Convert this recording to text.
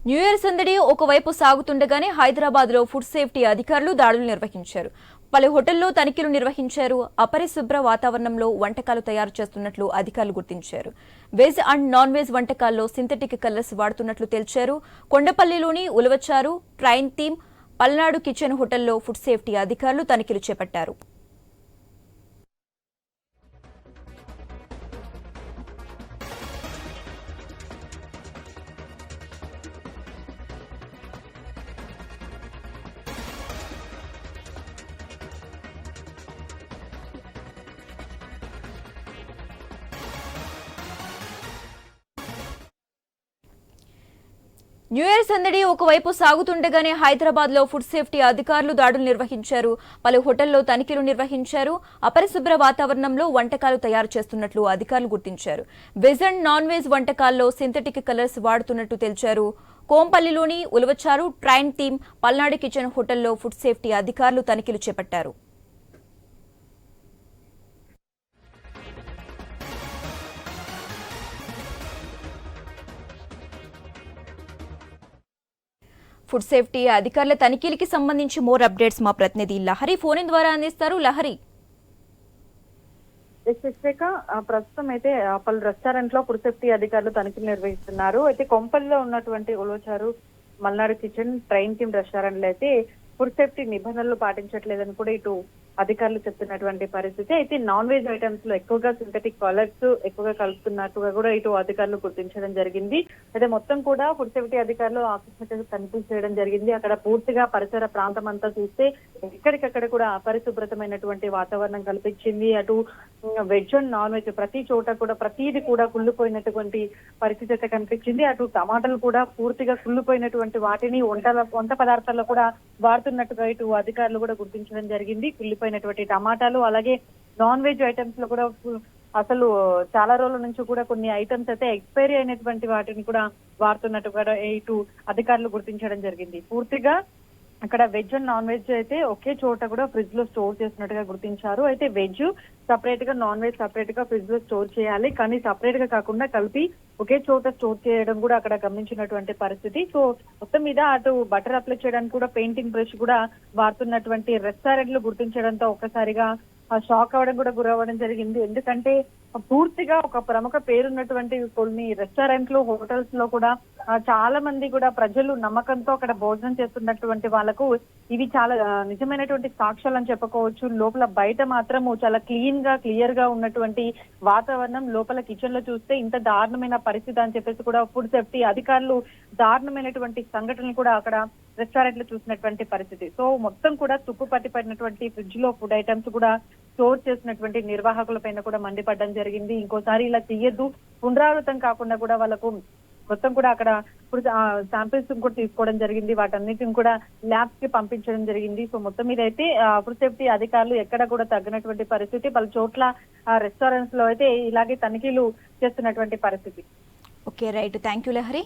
New year సందడి ఒకవైపు సాగుతుండగానే హైదరాబాద్ లో ఫుడ్ సేఫ్టీ అధికారులు దాడులు నిర్వహించారు. పలు హోటల్లో తనిఖీలు నిర్వహించారు. అపరిశుభ్ర వాతావరణంలో వంటకాలు తయారు చేస్తున్నట్లు అధికారులు గుర్తించారు. వెజ్ అండ్ నాన్ వెజ్ వంటకాల్లో సింథటిక్ కలర్స్ వాడుతున్నట్లు తేల్చారు. కొండపల్లిలోని ఉలవచారు, ట్రైన్ థీమ్, పల్నాడు కిచెన్ హోటల్లో ఫుడ్ సేఫ్టీ అధికారులు తనిఖీలు చేపట్టారు. న్యూ ఇయర్ సందడి ఒకవైపు సాగుతుండగానే హైదరాబాద్ లో ఫుడ్ సేఫ్టీ అధికారులు దాడులు నిర్వహించారు. పలు హోటల్లో తనిఖీలు నిర్వహించారు. అపరిశుభ్ర వాతావరణంలో వంటకాలు తయారు చేస్తున్నట్లు అధికారులు గుర్తించారు. వెజ్ అండ్ నాన్ వెజ్ వంటకాల్లో సింథటిక్ కలర్స్ వాడుతున్నట్టు తేల్చారు. కోంపల్లిలోని ఉలవచారు, ట్రైన్ థీమ్, పల్నాడు కిచెన్ హోటల్లో ఫుడ్ సేఫ్టీ అధికారులు తనిఖీలు చేపట్టారు. ఫుడ్ సేఫ్టీ అధికారుల తనిఖీలకి సంబంధించి మోర్ అప్డేట్స్ మా ప్రతినిధి లహరి ఫోన్ ద్వారా అందిస్తారు. లహరి, ప్రస్తుతం అయితే పలు రెస్టారెంట్ లో ఫుడ్ సేఫ్టీ అధికారులు తనిఖీలు నిర్వహిస్తున్నారు. అయితే కొంపల్లిలో ఉన్నటువంటి ఉలవచారు, మల్నాడు కిచెన్, ట్రైన్ టీమ్ రెస్టారెంట్లు అయితే ఫుడ్ సేఫ్టీ నిబంధనలు పాటించట్లేదని కూడా ఇటు అధికారులు చెప్తున్నటువంటి పరిస్థితి. అయితే నాన్ వెజ్ ఐటమ్స్ లో ఎక్కువగా సింథటిక్ కలర్స్ ఎక్కువగా కలుపుతున్నట్టుగా కూడా ఇటు అధికారులు గుర్తించడం జరిగింది. అయితే మొత్తం కూడా ఫుడ్ సేఫ్టీ అధికారులు ఆకస్మికంగా తనిఖీ చేయడం జరిగింది. అక్కడ పూర్తిగా పరిసర ప్రాంతం అంతా చూస్తే ఎక్కడికక్కడ కూడా అపరిశుభ్రతమైనటువంటి వాతావరణం కల్పించింది. అటు వెజ్ అండ్ నాన్ వెజ్ ప్రతి చోట కూడా ప్రతిది కూడా కుళ్ళిపోయినటువంటి పరిస్థితి అయితే కనిపించింది. అటు టమాటాలు కూడా పూర్తిగా కుళ్ళిపోయినటువంటి వాటిని వంట పదార్థాల్లో కూడా వాడుతున్నట్టుగా ఇటు అధికారులు కూడా గుర్తించడం జరిగింది. కుళ్ళిపోయినటువంటి టమాటాలు, అలాగే నాన్ వెజ్ ఐటమ్స్ లో కూడా అసలు చాలా రోజుల నుంచి కూడా కొన్ని ఐటమ్స్ అయితే ఎక్స్పైరీ అయినటువంటి వాటిని కూడా వాడుతున్నట్టుగా ఇటు అధికారులు గుర్తించడం జరిగింది. పూర్తిగా అక్కడ వెజ్ అండ్ నాన్ వెజ్ అయితే ఒకే చోట కూడా ఫ్రిడ్జ్ లో స్టోర్ చేసినట్టుగా గుర్తించారు. అయితే వెజ్ సపరేట్ గా, నాన్ వెజ్ సపరేట్ గా ఫ్రిడ్జ్ లో స్టోర్ చేయాలి, కానీ సపరేట్ గా కాకుండా కలిపి ఒకే చోట స్టోర్ చేయడం కూడా అక్కడ గమనించినటువంటి పరిస్థితి. సో మొత్తం మీద అటు బటర్ అప్లై చేయడానికి కూడా పెయింటింగ్ బ్రష్ కూడా వాడుతున్నటువంటి రెస్టారెంట్లు గుర్తించడంతో ఒక్కసారిగా షాక్ అవ్వడం కూడా గురవ్వడం జరిగింది. ఎందుకంటే పూర్తిగా ఒక ప్రముఖ పేరున్నటువంటి కొన్ని రెస్టారెంట్లు, హోటల్స్ లో కూడా చాలా మంది కూడా ప్రజలు నమ్మకంతో అక్కడ భోజనం చేస్తున్నటువంటి వాళ్ళకు ఇవి చాలా నిజమైనటువంటి సాక్ష్యాలు అని చెప్పుకోవచ్చు. లోపల బయట మాత్రము చాలా క్లియర్ గా ఉన్నటువంటి వాతావరణం, లోపల కిచెన్ లో చూస్తే ఇంత దారుణమైన పరిస్థితి అని చెప్పేసి కూడా ఫుడ్ సేఫ్టీ అధికారులు దారుణమైనటువంటి సంఘటనలు కూడా అక్కడ రెస్టారెంట్ లో చూసినటువంటి పరిస్థితి. సో మొత్తం కూడా తుప్పు పట్టిపడినటువంటి ఫ్రిడ్జ్ లో ఫుడ్ ఐటమ్స్ కూడా స్టోర్ చేసినటువంటి నిర్వాహకుల పైన కూడా మండిపడడం జరిగింది. ఇంకోసారి ఇలా తీయద్దు, పునరావృతం కాకుండా కూడా వాళ్ళకు మొత్తం కూడా అక్కడ ఇప్పుడు శాంపిల్స్ కూడా తీసుకోవడం జరిగింది. వాటన్నిటిని కూడా ల్యాబ్స్ కి పంపించడం జరిగింది. సో మొత్తం మీద అయితే ఫుడ్ సేఫ్టీ అధికారులు ఎక్కడ కూడా తగ్గినటువంటి పరిస్థితి. పలు చోట్ల రెస్టారెంట్స్ లో అయితే ఇలాగే తనిఖీలు చేస్తున్నటువంటి పరిస్థితి. Okay, right, thank you Lahari.